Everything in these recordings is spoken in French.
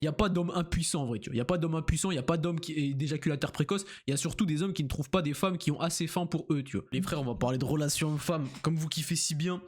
il n'y a pas d'homme impuissant en vrai, tu vois. Il n'y a pas d'homme impuissant, il n'y a pas d'homme qui est d'éjaculateur précoce, il y a surtout des hommes qui ne trouvent pas des femmes qui ont assez faim pour eux, tu vois. Les frères, on va parler de relations hommes-femmes, comme vous kiffez si bien.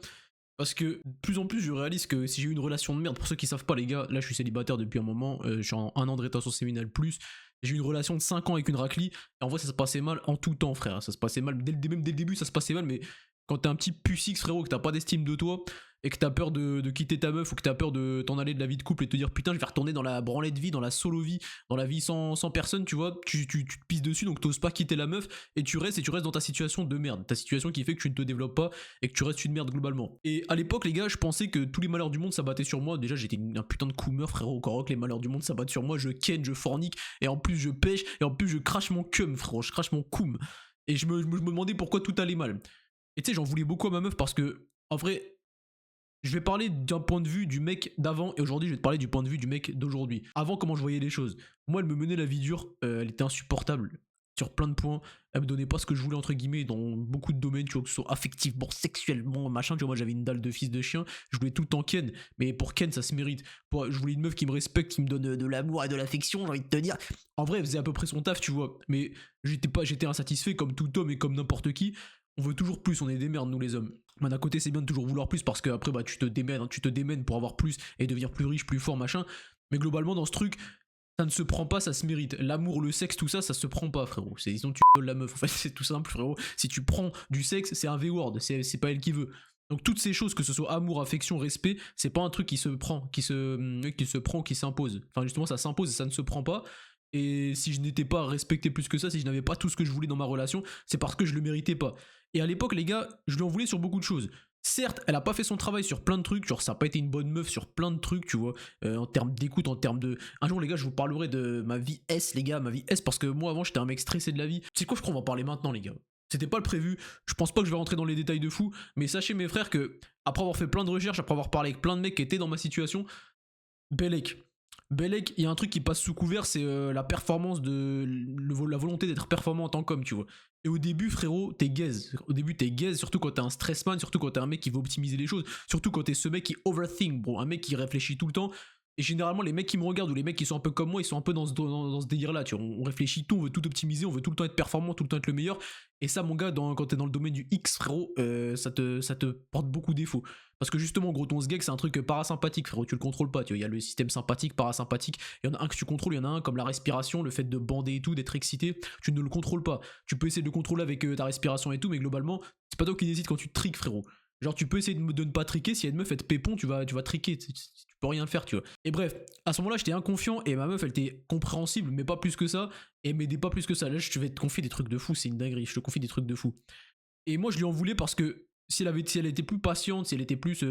Parce que de plus en plus, je réalise que si j'ai eu une relation de merde, pour ceux qui savent pas, les gars, là je suis célibataire depuis un moment, je suis en un an de rétention séminale plus. J'ai eu une relation de 5 ans avec une raclie, et en vrai ça se passait mal en tout temps, frère. Ça se passait mal, même dès le début, ça se passait mal, mais quand t'es un petit pucix, frérot, que t'as pas d'estime de toi, et que t'as peur de quitter ta meuf, ou que t'as peur de t'en aller de la vie de couple et te dire putain, je vais retourner dans la branlette vie, dans la solo vie, dans la vie sans personne, tu vois, tu te pisses dessus, donc t'oses pas quitter la meuf, et tu restes dans ta situation de merde, ta situation qui fait que tu ne te développes pas, et que tu restes une merde globalement. Et à l'époque, les gars, je pensais que tous les malheurs du monde s'abattaient sur moi. Déjà, j'étais un putain de coumeur, frérot, encore que les malheurs du monde s'abattent sur moi, je ken, je fornique, et en plus je pêche, et en plus je crache mon cum, frérot, je crache mon coum. Et je me demandais pourquoi tout allait mal. Et tu sais, j'en voulais beaucoup à ma meuf parce que, en vrai, je vais parler d'un point de vue du mec d'avant et aujourd'hui je vais te parler du point de vue du mec d'aujourd'hui. Avant, comment je voyais les choses. Moi, elle me menait la vie dure, elle était insupportable sur plein de points. Elle me donnait pas ce que je voulais entre guillemets dans beaucoup de domaines, tu vois, que ce soit affectivement, sexuellement, machin. Tu vois, moi j'avais une dalle de fils de chien, je voulais tout le temps Ken, mais pour Ken ça se mérite. Je voulais une meuf qui me respecte, qui me donne de l'amour et de l'affection, j'ai envie de te dire. En vrai, elle faisait à peu près son taf, tu vois, mais j'étais insatisfait comme tout homme et comme n'importe qui. On veut toujours plus, on est des merdes nous les hommes. Mais d'un côté c'est bien de toujours vouloir plus parce que après bah tu te démènes pour avoir plus et devenir plus riche, plus fort, machin. Mais globalement dans ce truc, ça ne se prend pas, ça se mérite. L'amour, le sexe, tout ça, ça se prend pas, frérot. Sinon tu voles la meuf, en fait c'est tout simple, frérot. Si tu prends du sexe, c'est un V-word, c'est pas elle qui veut. Donc toutes ces choses, que ce soit amour, affection, respect, c'est pas un truc qui se prend, qui se prend, qui s'impose. Enfin justement ça s'impose et ça ne se prend pas. Et si je n'étais pas respecté plus que ça, si je n'avais pas tout ce que je voulais dans ma relation, c'est parce que je le méritais pas. Et à l'époque, les gars, je lui en voulais sur beaucoup de choses. Certes, elle a pas fait son travail sur plein de trucs, genre ça a pas été une bonne meuf sur plein de trucs, tu vois, en termes d'écoute, en termes de... Un jour, les gars, je vous parlerai de ma vie S, les gars, ma vie S, parce que moi, avant, j'étais un mec stressé de la vie. C'est quoi, je crois qu'on va en parler maintenant, les gars. C'était pas le prévu, je pense pas que je vais rentrer dans les détails de fou, mais sachez, mes frères, que après avoir fait plein de recherches, après avoir parlé avec plein de mecs qui étaient dans ma situation, Belek, il y a un truc qui passe sous couvert, c'est la performance la volonté d'être performant en tant qu'homme, tu vois. Et au début, frérot, t'es gaze. Au début, t'es gaze, surtout quand t'es un stressman, surtout quand t'es un mec qui veut optimiser les choses, surtout quand t'es ce mec qui overthink, bro, un mec qui réfléchit tout le temps. Et généralement, les mecs qui me regardent ou les mecs qui sont un peu comme moi, ils sont un peu dans ce délire-là, tu vois. On réfléchit tout, on veut tout optimiser, on veut tout le temps être performant, tout le temps être le meilleur. Et ça, mon gars, quand t'es dans le domaine du X, frérot, ça te porte beaucoup défaut. Parce que justement, gros, ton sgeg, c'est un truc parasympathique, frérot, tu le contrôles pas, tu vois. Il y a le système sympathique, parasympathique. Il y en a un que tu contrôles, il y en a un comme la respiration, le fait de bander et tout, d'être excité. Tu ne le contrôles pas. Tu peux essayer de le contrôler avec ta respiration et tout, mais globalement, c'est pas toi qui décides quand tu triques, frérot. Genre, tu peux essayer de ne pas triquer. Si y a une meuf, elle te pépon, tu vas triquer. Tu peux rien faire, tu vois. Et bref, à ce moment-là, j'étais inconfiant et ma meuf, elle était compréhensible, mais pas plus que ça. Et elle m'aidait pas plus que ça. Là, je vais te confier des trucs de fou, c'est une dinguerie. Je te confie des trucs de fou. Et moi, je lui en voulais parce que si elle était plus patiente, si elle était plus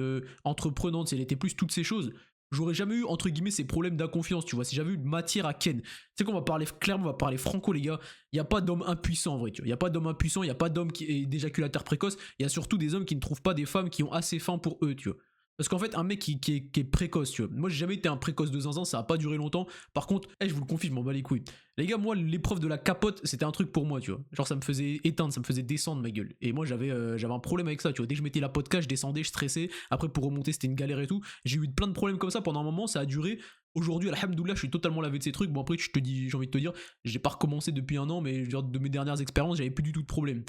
entreprenante, si elle était plus toutes ces choses, j'aurais jamais eu, entre guillemets, ces problèmes d'inconfiance, tu vois. Si j'avais eu de matière à ken. Tu sais qu'on va parler clairement, on va parler franco, les gars. Il n'y a pas d'homme impuissant, en vrai, tu vois. Il n'y a pas d'homme impuissant, il n'y a pas d'homme qui est d'éjaculateur précoce. Il y a surtout des hommes qui ne trouvent pas des femmes qui ont assez faim pour eux, tu vois. Parce qu'en fait, un mec qui est précoce, tu vois. Moi, j'ai jamais été un précoce de zinzin, ça a pas duré longtemps. Par contre, je vous le confie, je m'en bats les couilles. Les gars, moi, l'épreuve de la capote, c'était un truc pour moi, tu vois. Genre, ça me faisait éteindre, ça me faisait descendre ma gueule. Et moi, j'avais un problème avec ça, tu vois. Dès que je mettais la podcast, je descendais, je stressais. Après, pour remonter, c'était une galère et tout. J'ai eu plein de problèmes comme ça pendant un moment, ça a duré. Aujourd'hui, alhamdoulilah, je suis totalement lavé de ces trucs. Bon, après, j'ai envie de te dire, j'ai pas recommencé depuis un an, mais genre, de mes dernières expériences, j'avais plus du tout de problème.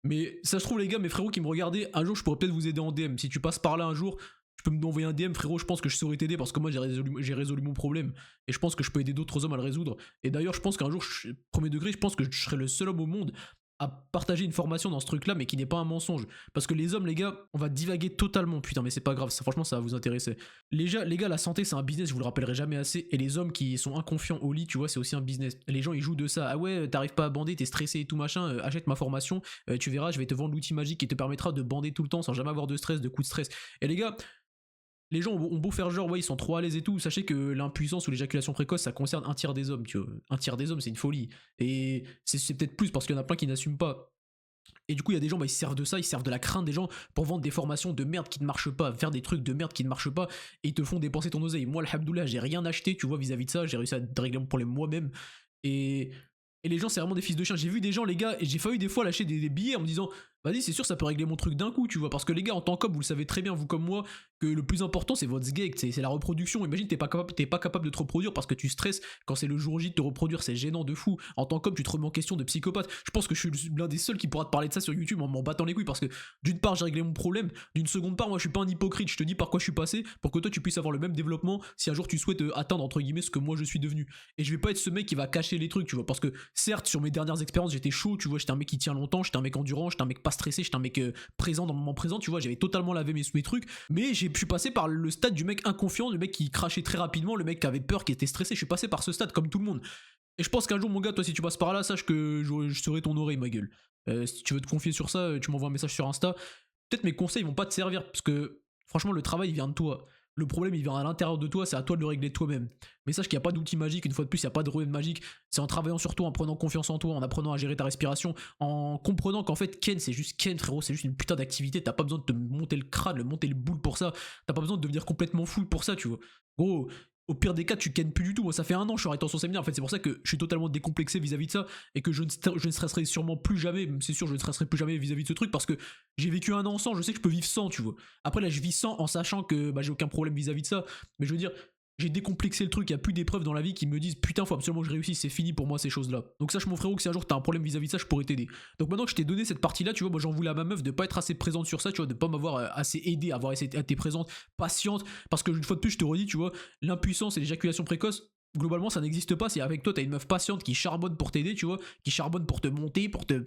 Mais ça se trouve, les gars, mes frérots qui me regardaient, un jour, je pourrais peut-être vous aider en DM. Si tu passes par là un jour, tu peux m'envoyer un DM, frérot, je pense que je saurais t'aider parce que moi j'ai résolu mon problème et je pense que je peux aider d'autres hommes à le résoudre. Et d'ailleurs, je pense qu'un jour, premier degré, je pense que je serai le seul homme au monde à partager une formation dans ce truc-là, mais qui n'est pas un mensonge. Parce que les hommes, les gars, on va divaguer totalement. Putain, mais c'est pas grave, ça, franchement, ça va vous intéresser. Les gars, la santé, c'est un business, je vous le rappellerai jamais assez. Et les hommes qui sont inconfiants au lit, tu vois, c'est aussi un business. Les gens, ils jouent de ça. Ah ouais, t'arrives pas à bander, t'es stressé et tout machin, achète ma formation, tu verras, je vais te vendre l'outil magique qui te permettra de bander tout le temps sans jamais avoir de stress, de coup de stress. Et les gars, les gens ont beau faire genre, ouais, ils sont trop à l'aise et tout. Sachez que l'impuissance ou l'éjaculation précoce, ça concerne un tiers des hommes, tu vois. Un tiers des hommes, c'est une folie. Et c'est peut-être plus parce qu'il y en a plein qui n'assument pas. Et du coup, il y a des gens, bah, ils se servent de ça, ils se servent de la crainte des gens pour vendre des formations de merde qui ne marchent pas, faire des trucs de merde qui ne marchent pas, et ils te font dépenser ton oseille. Moi, alhamdoulilah, j'ai rien acheté, tu vois, vis-à-vis de ça, j'ai réussi à régler mon problème moi-même. Et, et les gens, c'est vraiment des fils de chien. J'ai vu des gens, les gars, et j'ai failli des fois lâcher des billets en me disant, vas-y, c'est sûr, ça peut régler mon truc d'un coup, tu vois. Parce que les gars, en tant qu'homme, vous le savez très bien, vous comme moi, que le plus important c'est votre sgeg, c'est la reproduction. Imagine t'es pas capable de te reproduire parce que tu stresses quand c'est le jour J de te reproduire, c'est gênant de fou. En tant qu'homme tu te remets en question de psychopathe. Je pense que je suis l'un des seuls qui pourra te parler de ça sur YouTube en m'en battant les couilles parce que d'une part j'ai réglé mon problème, d'une seconde part moi je suis pas un hypocrite, je te dis par quoi je suis passé pour que toi tu puisses avoir le même développement si un jour tu souhaites atteindre entre guillemets ce que moi je suis devenu. Et je vais pas être ce mec qui va cacher les trucs, tu vois, parce que certes sur mes dernières expériences j'étais chaud, tu vois, j'étais un mec qui tient longtemps, j'étais un mec endurant, j'étais un mec pas stressé, j'étais un mec présent dans le moment présent, tu vois, j'avais totalement lavé mes trucs, mais je suis passé par le stade du mec inconfiant, le mec qui crachait très rapidement, le mec qui avait peur, qui était stressé, je suis passé par ce stade comme tout le monde. Et je pense qu'un jour mon gars, toi si tu passes par là, sache que je serai ton oreille ma gueule. Si tu veux te confier sur ça, tu m'envoies un message sur Insta. Peut-être mes conseils vont pas te servir parce que franchement le travail il vient de toi. Le problème il vient à l'intérieur de toi, c'est à toi de le régler toi-même. Mais sache qu'il n'y a pas d'outil magique, une fois de plus, il n'y a pas de remède magique. C'est en travaillant sur toi, en prenant confiance en toi, en apprenant à gérer ta respiration, en comprenant qu'en fait Ken c'est juste Ken frérot, c'est juste une putain d'activité, t'as pas besoin de te monter le crâne, de monter le boule pour ça, t'as pas besoin de devenir complètement fou pour ça, tu vois. Gros, au pire des cas, tu kennes plus du tout. Moi, ça fait 1 an que je suis arrêté en son séminaire. En fait, c'est pour ça que je suis totalement décomplexé vis-à-vis de ça et que je ne stresserai sûrement plus jamais. C'est sûr, je ne stresserai plus jamais vis-à-vis de ce truc parce que j'ai vécu 1 an sans. Je sais que je peux vivre sans, tu vois. Après, là, je vis sans en sachant que bah, j'ai aucun problème vis-à-vis de ça. Mais je veux dire, j'ai décomplexé le truc, il n'y a plus d'épreuves dans la vie qui me disent putain, faut absolument que je réussisse, c'est fini pour moi ces choses-là. Donc sache mon frérot que si un jour t'as un problème vis-à-vis de ça, je pourrais t'aider. Donc maintenant que je t'ai donné cette partie-là, tu vois, moi j'en voulais à ma meuf de pas être assez présente sur ça, tu vois, de pas m'avoir assez aidé, avoir été présente, patiente, parce que une fois de plus, je te redis, tu vois, l'impuissance et l'éjaculation précoce. Globalement, ça n'existe pas. C'est avec toi, t'as une meuf patiente qui charbonne pour t'aider, tu vois, qui charbonne pour te monter, pour te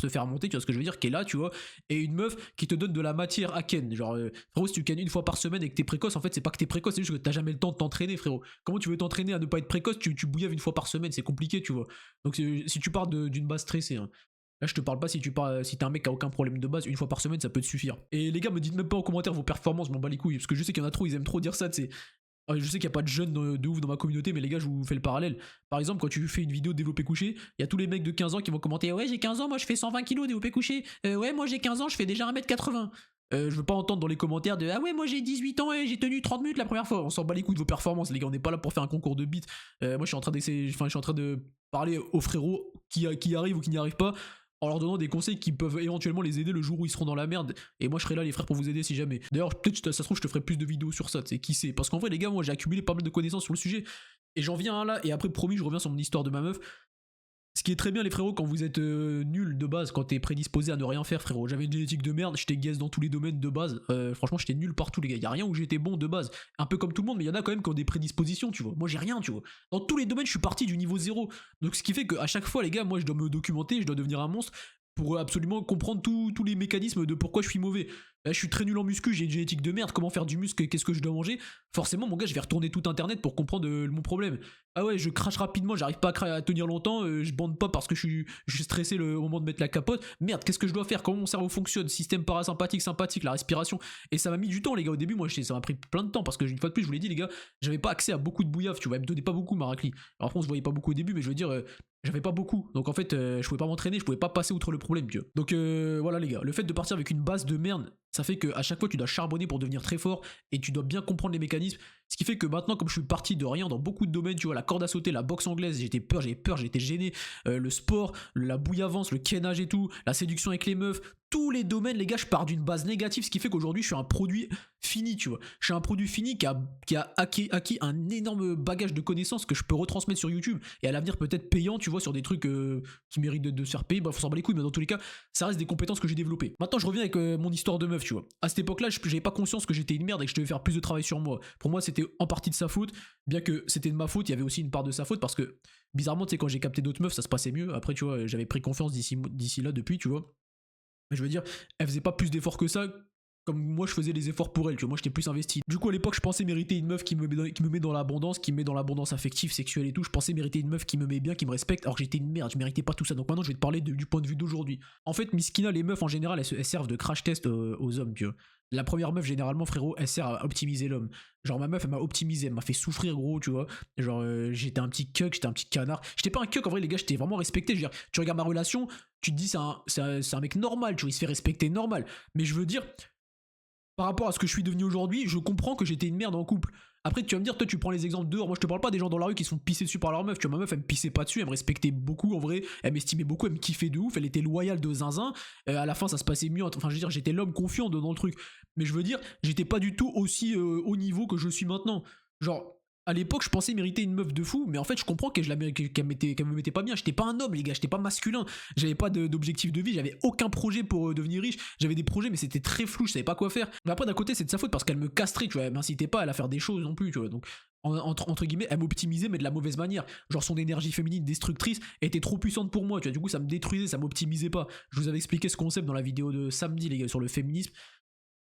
faire monter, tu vois ce que je veux dire, qui est là, tu vois, et une meuf qui te donne de la matière à ken. Genre, frérot, si tu kennes 1 fois par semaine et que t'es précoce, en fait, c'est pas que t'es précoce, c'est juste que t'as jamais le temps de t'entraîner, frérot. Comment tu veux t'entraîner à ne pas être précoce, tu bouillaves 1 fois par semaine, c'est compliqué, tu vois. Donc, si tu pars d'une base stressée, hein. Là, je te parle pas si t'es un mec qui a aucun problème de base, 1 fois par semaine, ça peut te suffire. Et les gars, me dites même pas en commentaire vos performances, je m'en bats les couilles, parce que je sais qu'il y en a trop, ils aiment trop dire ça, tu sais. Je sais qu'il n'y a pas de jeunes de ouf dans ma communauté, mais les gars, je vous fais le parallèle. Par exemple, quand tu fais une vidéo de développé couché, il y a tous les mecs de 15 ans qui vont commenter ouais, j'ai 15 ans, moi je fais 120 kilos développé couché. Ouais, moi j'ai 15 ans, je fais déjà 1m80. Je veux pas entendre dans les commentaires de ah ouais, moi j'ai 18 ans et j'ai tenu 30 minutes la première fois. On s'en bat les couilles de vos performances, les gars, on n'est pas là pour faire un concours de beats. Moi je suis en train de parler aux frérots qui arrivent ou qui n'y arrivent pas, en leur donnant des conseils qui peuvent éventuellement les aider le jour où ils seront dans la merde. Et moi je serai là les frères pour vous aider si jamais. D'ailleurs peut-être ça se trouve je te ferai plus de vidéos sur ça, tu sais, qui sait. Parce qu'en vrai les gars, moi j'ai accumulé pas mal de connaissances sur le sujet. Et j'en viens à là, et après promis je reviens sur mon histoire de ma meuf. Ce qui est très bien les frérots quand vous êtes nul de base, quand t'es prédisposé à ne rien faire frérot. J'avais une génétique de merde, j'étais guess dans tous les domaines de base. Franchement j'étais nul partout les gars, y a rien où j'étais bon de base. Un peu comme tout le monde, mais y en a quand même qui ont des prédispositions, tu vois. Moi j'ai rien, tu vois. Dans tous les domaines je suis parti du niveau 0. Donc ce qui fait qu'à chaque fois les gars, moi je dois me documenter, je dois devenir un monstre pour absolument comprendre tous les mécanismes de pourquoi je suis mauvais. Là, je suis très nul en muscu, j'ai une génétique de merde, comment faire du muscle, qu'est-ce que je dois manger. Forcément, mon gars, je vais retourner tout internet pour comprendre mon problème. Ah ouais, je crache rapidement, j'arrive pas à tenir longtemps, je bande pas parce que je suis stressé au moment de mettre la capote. Merde, qu'est-ce que je dois faire, comment mon cerveau fonctionne, système parasympathique, sympathique, la respiration. Et ça m'a mis du temps, les gars, au début, moi, ça m'a pris plein de temps parce que, une fois de plus, je vous l'ai dit, les gars, j'avais pas accès à beaucoup de bouillave, tu vois, elle me donnait pas beaucoup, ma raclie. Alors, après, on se voyait pas beaucoup au début, mais je veux dire, j'avais pas beaucoup. Donc, en fait, je pouvais pas m'entraîner, je pouvais pas passer outre le problème, tu vois. Donc, voilà, les gars, le fait de partir avec une base de merde, ça fait qu'à chaque fois tu dois charbonner pour devenir très fort et tu dois bien comprendre les mécanismes. Ce qui fait que maintenant, comme je suis parti de rien dans beaucoup de domaines, tu vois, la corde à sauter, la boxe anglaise, j'avais peur, j'étais gêné, le sport, la bouillavance, le kénage et tout, la séduction avec les meufs, tous les domaines, les gars, je pars d'une base négative, ce qui fait qu'aujourd'hui je suis un produit fini, tu vois. Je suis un produit fini qui a acquis un énorme bagage de connaissances que je peux retransmettre sur YouTube et à l'avenir peut-être payant, tu vois, sur des trucs qui méritent de se faire payer. Bref, on s'en bat les couilles, mais dans tous les cas, ça reste des compétences que j'ai développées. Maintenant, je reviens avec mon histoire de meuf, tu vois. À cette époque-là, j'avais pas conscience que j'étais une merde et que je devais faire plus de travail sur moi. Pour moi, c'était en partie de sa faute, bien que c'était de ma faute, il y avait aussi une part de sa faute parce que bizarrement, tu sais, quand j'ai capté d'autres meufs, ça se passait mieux. Après, tu vois, j'avais pris confiance d'ici là depuis, tu vois. Mais je veux dire, elle faisait pas plus d'efforts que ça, comme moi je faisais les efforts pour elle, tu vois, moi j'étais plus investi. Du coup à l'époque je pensais mériter une meuf qui me met dans l'abondance, qui me met dans l'abondance affective, sexuelle et tout, je pensais mériter une meuf qui me met bien, qui me respecte, alors que j'étais une merde, je méritais pas tout ça. Donc maintenant je vais te parler du point de vue d'aujourd'hui. En fait Miskina, les meufs en général elles servent de crash test aux hommes, tu vois. La première meuf généralement frérot elle sert à optimiser l'homme. Genre ma meuf elle m'a optimisé, elle m'a fait souffrir gros, tu vois. Genre j'étais un petit cuck, j'étais un petit canard. J'étais pas un cuck en vrai les gars, j'étais vraiment respecté. Je veux dire, tu regardes ma relation, tu te dis c'est un mec normal, tu vois, il se fait respecter normal. Mais je veux dire, par rapport à ce que je suis devenu aujourd'hui, je comprends que j'étais une merde en couple. Après, tu vas me dire, toi, tu prends les exemples dehors. Moi, je te parle pas des gens dans la rue qui sont pissés dessus par leur meuf. Tu vois, ma meuf, elle me pissait pas dessus, elle me respectait beaucoup en vrai. Elle m'estimait beaucoup, elle me kiffait de ouf, elle était loyale de zinzin. À la fin, ça se passait mieux. Enfin, je veux dire, j'étais l'homme confiant dans le truc. Mais je veux dire, j'étais pas du tout aussi haut niveau que je suis maintenant. Genre, à l'époque, je pensais mériter une meuf de fou, mais en fait, je comprends que qu'elle me mettait pas bien. J'étais pas un homme, les gars, j'étais pas masculin. J'avais pas d'objectif de vie, j'avais aucun projet pour devenir riche. J'avais des projets, mais c'était très flou, je savais pas quoi faire. Mais après, d'un côté, c'est de sa faute parce qu'elle me castrait, tu vois. Elle m'incitait pas à faire des choses non plus, tu vois. Donc, entre guillemets, elle m'optimisait, mais de la mauvaise manière. Genre, son énergie féminine destructrice était trop puissante pour moi, tu vois. Du coup, ça me détruisait, ça m'optimisait pas. Je vous avais expliqué ce concept dans la vidéo de samedi, les gars, sur le féminisme.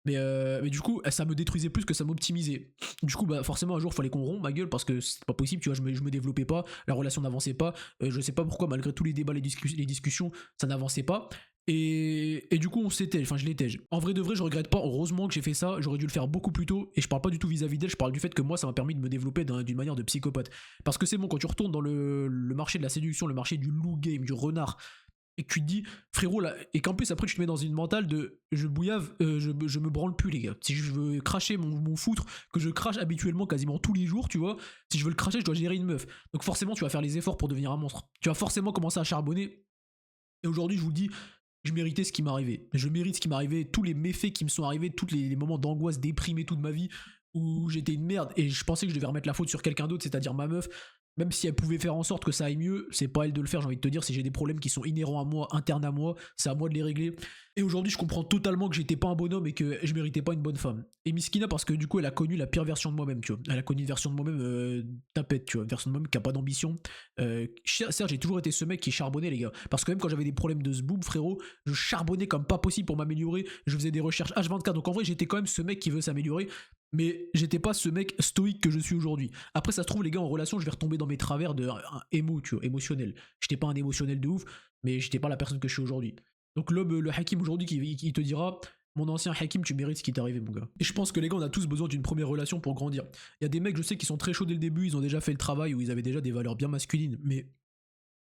Mais du coup, ça me détruisait plus que ça m'optimisait. Du coup, bah forcément, un jour, il fallait qu'on rompe ma gueule parce que c'est pas possible, tu vois, je me développais pas, la relation n'avançait pas. Je sais pas pourquoi, malgré tous les débats, les discussions, ça n'avançait pas. Et du coup, on s'était, enfin, je l'étais. En vrai de vrai, je regrette pas. Heureusement que j'ai fait ça. J'aurais dû le faire beaucoup plus tôt. Et je parle pas du tout vis-à-vis d'elle. Je parle du fait que moi, ça m'a permis de me développer d'une manière de psychopathe. Parce que c'est bon, quand tu retournes dans le marché de la séduction, le marché du loup game, du renard, et que tu te dis, frérot, là, et qu'en plus après tu te mets dans une mentale de je bouillave, je me branle plus, les gars. Si je veux cracher mon foutre, que je crache habituellement quasiment tous les jours, tu vois, si je veux le cracher, je dois gérer une meuf. Donc forcément, tu vas faire les efforts pour devenir un monstre. Tu vas forcément commencer à charbonner. Et aujourd'hui, je vous le dis, je méritais ce qui m'est arrivé. Je mérite ce qui m'est arrivé, tous les méfaits qui me sont arrivés, tous les moments d'angoisse, déprimés toute ma vie, où j'étais une merde et je pensais que je devais remettre la faute sur quelqu'un d'autre, c'est-à-dire ma meuf. Même si elle pouvait faire en sorte que ça aille mieux, c'est pas elle de le faire, j'ai envie de te dire. Si j'ai des problèmes qui sont inhérents à moi, internes à moi, c'est à moi de les régler. Et aujourd'hui, je comprends totalement que j'étais pas un bonhomme et que je méritais pas une bonne femme. Et Miskina, parce que du coup, elle a connu la pire version de moi-même, tu vois. Elle a connu une version de moi-même tapette, tu vois. Une version de moi-même qui a pas d'ambition. Certes, j'ai toujours été ce mec qui charbonnait, les gars. Parce que même quand j'avais des problèmes de zboob, frérot, je charbonnais comme pas possible pour m'améliorer. Je faisais des recherches H24. Donc en vrai, j'étais quand même ce mec qui veut s'améliorer. Mais j'étais pas ce mec stoïque que je suis aujourd'hui. Après, ça se trouve, les gars, en relation, je vais retomber dans mes travers de un émo, tu vois, émotionnel. J'étais pas un émotionnel de ouf, mais j'étais pas la personne que je suis aujourd'hui. Donc l'homme, le Hakim aujourd'hui, qui te dira, mon ancien Hakim, tu mérites ce qui t'est arrivé, mon gars. Et je pense que les gars, on a tous besoin d'une première relation pour grandir. Il y a des mecs, je sais, qui sont très chauds dès le début, ils ont déjà fait le travail, ou ils avaient déjà des valeurs bien masculines, mais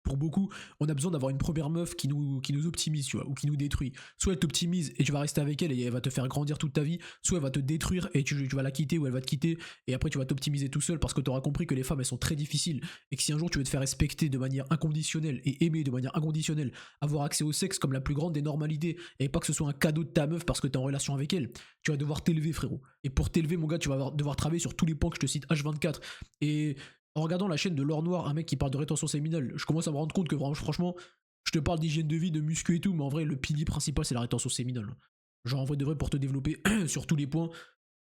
pour beaucoup, on a besoin d'avoir une première meuf qui nous optimise, tu vois, ou qui nous détruit. Soit elle t'optimise et tu vas rester avec elle et elle va te faire grandir toute ta vie, soit elle va te détruire et tu vas la quitter ou elle va te quitter et après tu vas t'optimiser tout seul parce que tu auras compris que les femmes elles sont très difficiles et que si un jour tu veux te faire respecter de manière inconditionnelle et aimer de manière inconditionnelle, avoir accès au sexe comme la plus grande des normalités et pas que ce soit un cadeau de ta meuf parce que t'es en relation avec elle, tu vas devoir t'élever, frérot. Et pour t'élever, mon gars, tu vas devoir travailler sur tous les points que je te cite H24 et en regardant la chaîne de l'or noir, un mec qui parle de rétention séminale, je commence à me rendre compte que vraiment, franchement, je te parle d'hygiène de vie, de muscu et tout, mais en vrai, le pilier principal, c'est la rétention séminale. Genre, en vrai, de vrai, pour te développer sur tous les points,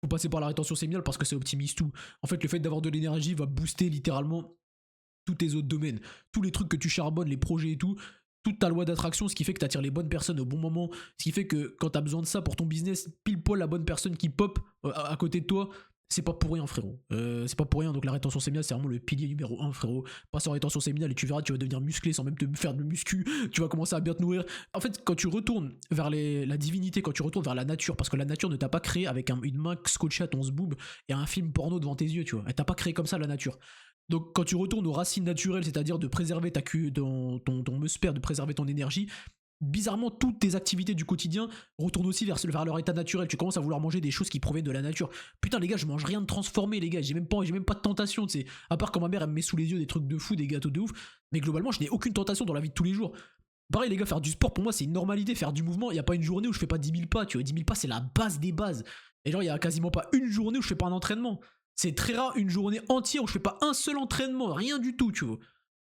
faut passer par la rétention séminale parce que ça optimise tout. En fait, le fait d'avoir de l'énergie va booster littéralement tous tes autres domaines. Tous les trucs que tu charbonnes, les projets et tout, toute ta loi d'attraction, ce qui fait que tu attires les bonnes personnes au bon moment, ce qui fait que quand tu as besoin de ça pour ton business, pile poil la bonne personne qui pop à côté de toi, c'est pas pour rien, frérot. C'est pas pour rien. Donc la rétention séminale, c'est vraiment le pilier numéro 1, frérot. Passe en rétention séminale et tu verras, tu vas devenir musclé sans même te faire de muscu. Tu vas commencer à bien te nourrir. En fait, quand tu retournes vers la divinité, quand tu retournes vers la nature, parce que la nature ne t'a pas créé avec une main scotchée à ton zboob et un film porno devant tes yeux, tu vois. Elle t'a pas créé comme ça, la nature. Donc quand tu retournes aux racines naturelles, c'est-à-dire de préserver ton musper, de préserver ton énergie, bizarrement, toutes tes activités du quotidien retournent aussi vers leur état naturel. Tu commences à vouloir manger des choses qui proviennent de la nature. Putain, les gars, je mange rien de transformé, les gars. J'ai même pas de tentation, tu sais. À part quand ma mère, elle me met sous les yeux des trucs de fou, des gâteaux de ouf. Mais globalement, je n'ai aucune tentation dans la vie de tous les jours. Pareil, les gars, faire du sport, pour moi, c'est une normalité. Faire du mouvement, il n'y a pas une journée où je fais pas 10 000 pas, tu vois. 10 000 pas, c'est la base des bases. Et genre, il y a quasiment pas une journée où je fais pas un entraînement. C'est très rare une journée entière où je fais pas un seul entraînement, rien du tout, tu vois.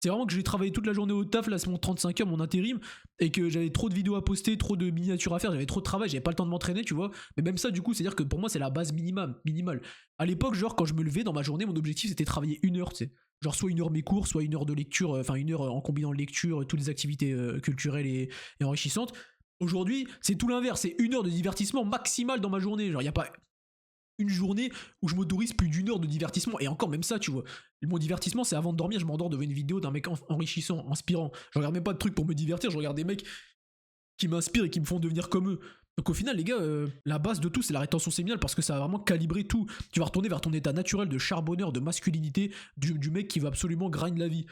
C'est vraiment que j'ai travaillé toute la journée au taf, là c'est mon 35e, mon intérim, et que j'avais trop de vidéos à poster, trop de miniatures à faire, j'avais trop de travail, j'avais pas le temps de m'entraîner, tu vois. Mais même ça, du coup, c'est-à-dire que pour moi, c'est la base minimale. À l'époque, genre, quand je me levais dans ma journée, mon objectif c'était travailler 1 heure, tu sais. Genre, soit 1 heure mes cours, soit 1 heure de lecture, enfin 1 heure en combinant lecture, toutes les activités culturelles et enrichissantes. Aujourd'hui, c'est tout l'inverse, c'est 1 heure de divertissement maximal dans ma journée. Genre, y a pas une journée où je m'autorise plus d'1 heure de divertissement. Et encore, même ça, tu vois. Mon divertissement, c'est avant de dormir, je m'endors devant une vidéo d'un mec enrichissant, inspirant. Je regarde même pas de trucs pour me divertir, je regarde des mecs qui m'inspirent et qui me font devenir comme eux. Donc au final, les gars, la base de tout, c'est la rétention séminale parce que ça va vraiment calibrer tout. Tu vas retourner vers ton état naturel de charbonneur, de masculinité, du mec qui va absolument grind la vie.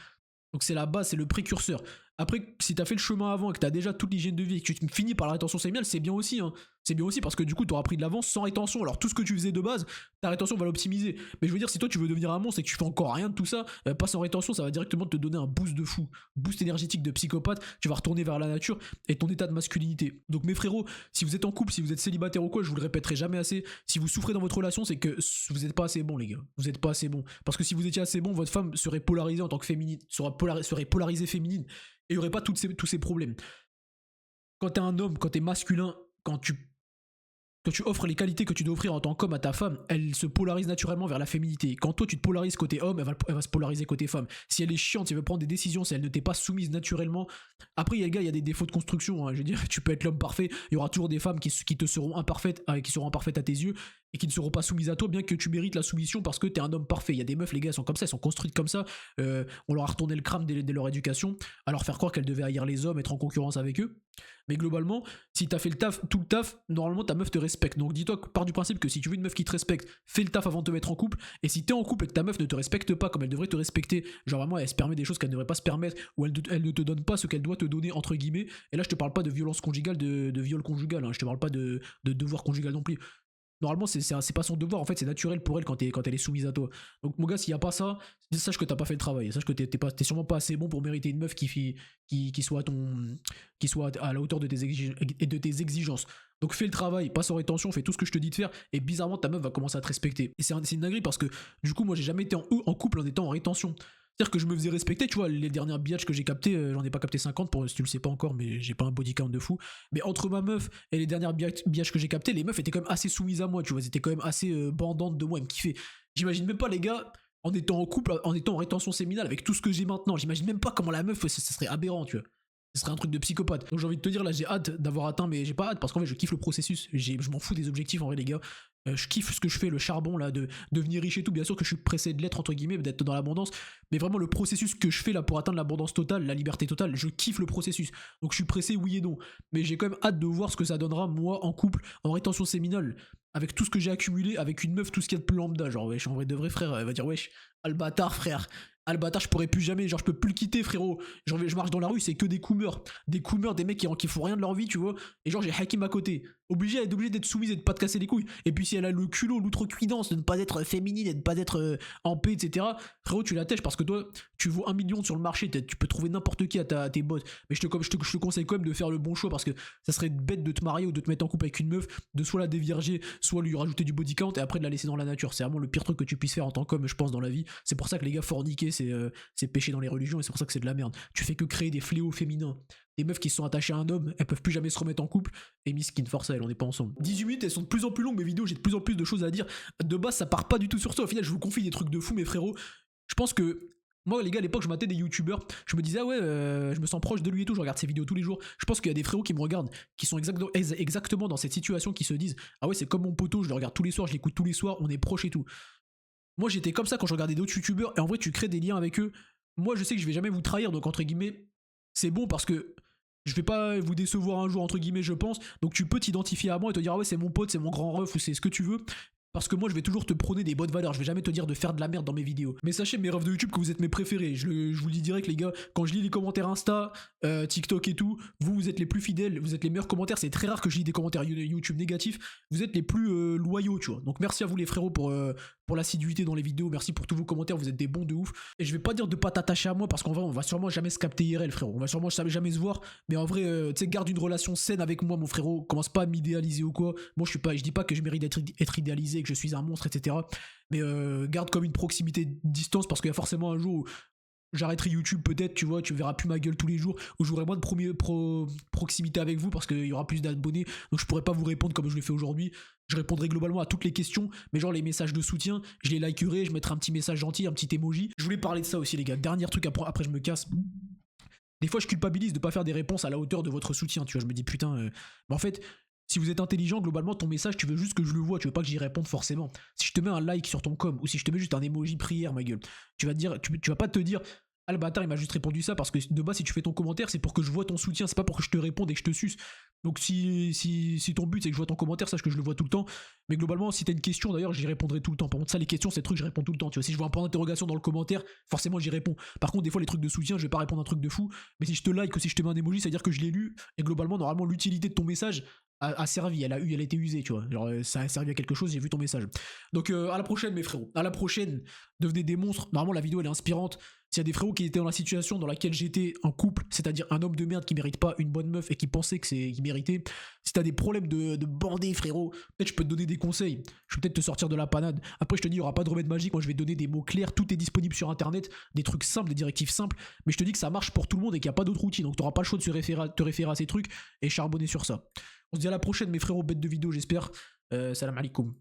Donc c'est la base, c'est le précurseur. Après, si t'as fait le chemin avant et que t'as déjà toute l'hygiène de vie et que tu finis par la rétention séminale, c'est bien aussi, hein. C'est bien aussi parce que du coup, t'auras pris de l'avance sans rétention. Alors, tout ce que tu faisais de base, ta rétention va l'optimiser. Mais je veux dire, si toi tu veux devenir un monstre et que tu fais encore rien de tout ça, passe en rétention, ça va directement te donner un boost de fou. Boost énergétique de psychopathe. Tu vas retourner vers la nature et ton état de masculinité. Donc, mes frérots, si vous êtes en couple, si vous êtes célibataire ou quoi, je vous le répéterai jamais assez. Si vous souffrez dans votre relation, c'est que vous êtes pas assez bon, les gars. Vous êtes pas assez bon. Parce que si vous étiez assez bon, votre femme serait polarisée en tant que féminine, serait polarisée féminine et il y aurait pas tous ces problèmes. Quand t'es un homme, quand t'es masculin, quand tu offres les qualités que tu dois offrir en tant qu'homme à ta femme, elle se polarise naturellement vers la féminité. Quand toi tu te polarises côté homme, elle va se polariser côté femme. Si elle est chiante, si elle veut prendre des décisions, si elle ne t'est pas soumise naturellement. Après, les gars, il y a des défauts de construction. Hein. Je veux dire, tu peux être l'homme parfait, il y aura toujours des femmes qui te seront imparfaites, qui seront imparfaites à tes yeux et qui ne seront pas soumises à toi, bien que tu mérites la soumission parce que t'es un homme parfait. Il y a des meufs, les gars, elles sont comme ça, elles sont construites comme ça. On leur a retourné le crâne dès leur éducation, à leur faire croire qu'elles devaient haïr les hommes, être en concurrence avec eux. Mais globalement, si t'as fait le taf, tout le taf, normalement ta meuf te respecte. Donc dis-toi, pars du principe que si tu veux une meuf qui te respecte, fais le taf avant de te mettre en couple. Et si t'es en couple et que ta meuf ne te respecte pas comme elle devrait te respecter, genre vraiment elle se permet des choses qu'elle ne devrait pas se permettre, ou elle ne te donne pas ce qu'elle doit te donner, entre guillemets. Et là je te parle pas de violence conjugale, de viol conjugal, hein. Je te parle pas de devoir conjugal non plus. Normalement, c'est pas son devoir, en fait, c'est naturel pour elle quand elle est soumise à toi. Donc, mon gars, s'il y a pas ça, sache que t'as pas fait le travail. Sache que t'es sûrement pas assez bon pour mériter une meuf qui soit à la hauteur de tes exigences. Donc, fais le travail, passe en rétention, fais tout ce que je te dis de faire, et bizarrement, ta meuf va commencer à te respecter. Et c'est une dinguerie parce que, du coup, moi, j'ai jamais été en couple en étant en rétention. C'est-à-dire que je me faisais respecter, tu vois, les dernières biatches que j'ai captées, j'en ai pas capté 50 pour si tu le sais pas encore, mais j'ai pas un body count de fou. Mais entre ma meuf et les dernières biatches que j'ai captées, les meufs étaient quand même assez soumises à moi, tu vois, elles étaient quand même assez bandantes de moi, elles me kiffaient. J'imagine même pas, les gars, en étant en couple, en étant en rétention séminale avec tout ce que j'ai maintenant, j'imagine même pas comment la meuf, ça serait aberrant, tu vois. Ce serait un truc de psychopathe. Donc j'ai envie de te dire, là j'ai hâte d'avoir atteint, mais j'ai pas hâte parce qu'en fait je kiffe le processus. Je m'en fous des objectifs en vrai, les gars. Je kiffe ce que je fais, le charbon là, de devenir riche et tout. Bien sûr que je suis pressé de l'être, entre guillemets, d'être dans l'abondance. Mais vraiment, le processus que je fais là pour atteindre l'abondance totale, la liberté totale, je kiffe le processus. Donc je suis pressé, oui et non. Mais j'ai quand même hâte de voir ce que ça donnera, moi, en couple, en rétention séminale, avec tout ce que j'ai accumulé, avec une meuf, tout ce qu'il y a de plus lambda. Genre, wesh, en vrai de vrai, frère, elle va dire, wesh, Albatar, frère. Albatar, je pourrais plus jamais, genre je peux plus le quitter, frérot. Genre je marche dans la rue, c'est que des coumeurs, des mecs qui font rien de leur vie, tu vois. Et genre j'ai Hakim à côté, obligé d'être soumise et de pas te casser les couilles. Et puis si elle a le culot, l'outrecuidance de ne pas être féminine et de ne pas être en paix, etc. Frérot, tu la tèches parce que toi, tu vaux 1 million sur le marché, tu peux trouver n'importe qui à tes bottes. Mais je te conseille quand même de faire le bon choix parce que ça serait bête de te marier ou de te mettre en couple avec une meuf, de soit la dévierger, soit lui rajouter du body count et après de la laisser dans la nature. C'est vraiment le pire truc que tu puisses faire en tant qu'homme, je pense, dans la vie. C'est pour ça que les gars, forniquer, c'est péché dans les religions et c'est pour ça que c'est de la merde. Tu fais que créer des fléaux féminins. Des meufs qui se sont attachées à un homme, elles peuvent plus jamais se remettre en couple. Et miskin, force à elles, on n'est pas ensemble. 18 minutes, elles sont de plus en plus longues, mes vidéos, j'ai de plus en plus de choses à dire. De base, ça part pas du tout sur ça. Au final, je vous confie des trucs de fou, mes frérots. Je pense que moi, les gars, à l'époque, je matais des youtubeurs. Je me disais, ah ouais, je me sens proche de lui et tout. Je regarde ses vidéos tous les jours. Je pense qu'il y a des frérots qui me regardent, qui sont exactement dans cette situation, qui se disent, ah ouais, c'est comme mon poteau, je le regarde tous les soirs, je l'écoute tous les soirs, on est proches et tout. Moi, j'étais comme ça quand je regardais d'autres youtubeurs. Et en vrai, tu crées des liens avec eux. Moi, je sais que je vais jamais vous trahir, donc entre guillemets, c'est bon parce que je vais pas vous décevoir un jour, entre guillemets, je pense. Donc tu peux t'identifier à moi et te dire, ah ouais, c'est mon pote, c'est mon grand ref ou c'est ce que tu veux. Parce que moi, je vais toujours te prôner des bonnes valeurs. Je vais jamais te dire de faire de la merde dans mes vidéos. Mais sachez, mes refs de YouTube, que vous êtes mes préférés. Je vous le dis direct, les gars. Quand je lis les commentaires Insta, TikTok et tout, vous êtes les plus fidèles. Vous êtes les meilleurs commentaires. C'est très rare que je lis des commentaires YouTube négatifs. Vous êtes les plus loyaux, tu vois. Donc merci à vous, les frérots, pour l'assiduité dans les vidéos. Merci pour tous vos commentaires. Vous êtes des bons de ouf. Et je vais pas dire de pas t'attacher à moi parce qu'en vrai, on va sûrement jamais se capter IRL, frérot. On va sûrement jamais se voir. Mais en vrai, tu sais, garde une relation saine avec moi, mon frérot. Commence pas à m'idéaliser ou quoi. Moi, je dis pas que je mérite d'être idéalisé, que je suis un monstre, etc. Mais garde comme une proximité de distance parce qu'il y a forcément un jour où j'arrêterai YouTube peut-être, tu vois, tu verras plus ma gueule tous les jours, où j'aurai moins de proximité avec vous parce qu'il y aura plus d'abonnés, donc je pourrai pas vous répondre comme je le fais aujourd'hui. Je répondrai globalement à toutes les questions, mais genre les messages de soutien, je les likerai, je mettrai un petit message gentil, un petit emoji. Je voulais parler de ça aussi, les gars. Dernier truc, après je me casse. Des fois je culpabilise de pas faire des réponses à la hauteur de votre soutien, tu vois, je me dis putain, mais en fait, si vous êtes intelligent, globalement, ton message, tu veux juste que je le vois, tu veux pas que j'y réponde forcément. Si je te mets un like sur ton com, ou si je te mets juste un emoji prière, ma gueule, tu vas pas te dire, Ah, le bâtard, il m'a juste répondu ça parce que de base, si tu fais ton commentaire, c'est pour que je vois ton soutien, c'est pas pour que je te réponde et que je te suce. Donc si ton but c'est que je vois ton commentaire, sache que je le vois tout le temps. Mais globalement, si t'as une question, d'ailleurs, j'y répondrai tout le temps. Par contre, ça, les questions, c'est des trucs que je réponds tout le temps. Tu vois, si je vois un point d'interrogation dans le commentaire, forcément, j'y réponds. Par contre, des fois, les trucs de soutien, je vais pas répondre un truc de fou. Mais si je te like ou si je te mets un emoji, ça veut dire que je l'ai lu. Et globalement, normalement, l'utilité de ton message a servi. Elle a été usée, tu vois. Genre, ça a servi à quelque chose, j'ai vu ton message. Donc, à la prochaine, mes frérots. À la prochaine, devenez des monstres. Normalement, la vidéo, elle est inspirante. S'il y a des frérots qui étaient dans la situation dans laquelle j'étais en couple, c'est-à-dire un homme de merde qui mérite pas une bonne meuf et qui pensait qu'il méritait, si t'as des problèmes de bandés, frérot, peut-être je peux te donner des conseils. Je peux peut-être te sortir de la panade. Après, je te dis, il y aura pas de remède magique. Moi, je vais te donner des mots clairs. Tout est disponible sur internet. Des trucs simples, des directives simples. Mais je te dis que ça marche pour tout le monde et qu'il n'y a pas d'autre outil. Donc, t'auras pas le choix de te référer à ces trucs et charbonner sur ça. On se dit à la prochaine, mes frérots, bêtes de vidéo, j'espère. Salam alaikum.